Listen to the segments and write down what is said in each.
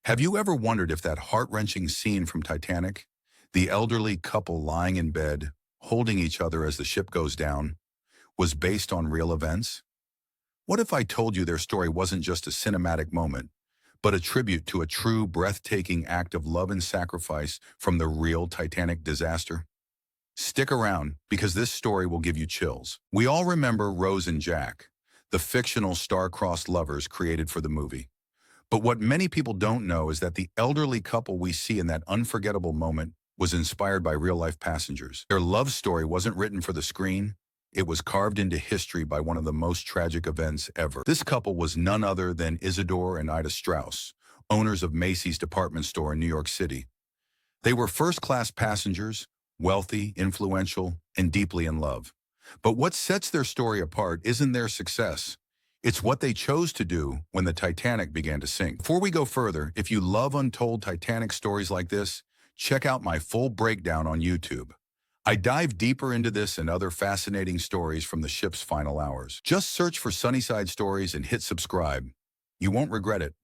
Have you ever wondered if that heart-wrenching scene from Titanic, the elderly couple lying in bed, holding each other as the ship goes down, was based on real events? What if I told you their story wasn't just a cinematic moment, but a tribute to a true, breathtaking act of love and sacrifice from the real Titanic disaster? Stick around, because this story will give you chills. We all remember Rose and Jack, the fictional star-crossed lovers created for the movie. But what many people don't know is that the elderly couple we see in that unforgettable moment was inspired by real-life passengers. Their love story wasn't written for the screen. It was carved into history by one of the most tragic events ever. This couple was none other than Isidor and Ida Straus, owners of Macy's department store in New York City. They were first-class passengers, wealthy, influential, and deeply in love. But what sets their story apart isn't their success. It's what they chose to do when the Titanic began to sink. Before we go further, if you love untold Titanic stories like this, check out my full breakdown on YouTube. I dive deeper into this and other fascinating stories from the ship's final hours. Just search for Sunnyside Stories and hit subscribe. You won't regret it.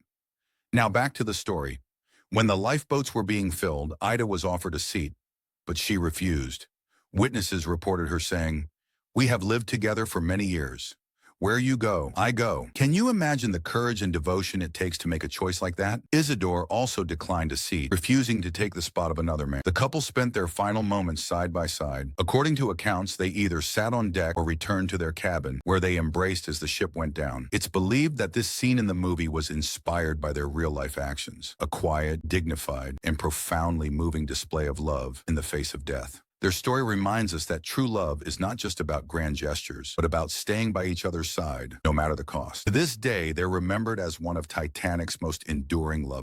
Now back to the story. When the lifeboats were being filled, Ida was offered a seat, but she refused. Witnesses reported her saying, "We have lived together for many years. Where you go, I go." Can you imagine the courage and devotion it takes to make a choice like that? Isidore also declined a seat, refusing to take the spot of another man. The couple spent their final moments side by side. According to accounts, they either sat on deck or returned to their cabin, where they embraced as the ship went down. It's believed that this scene in the movie was inspired by their real-life actions, a quiet, dignified, and profoundly moving display of love in the face of death. Their story reminds us that true love is not just about grand gestures, but about staying by each other's side, no matter the cost. To this day, they're remembered as one of Titanic's most enduring love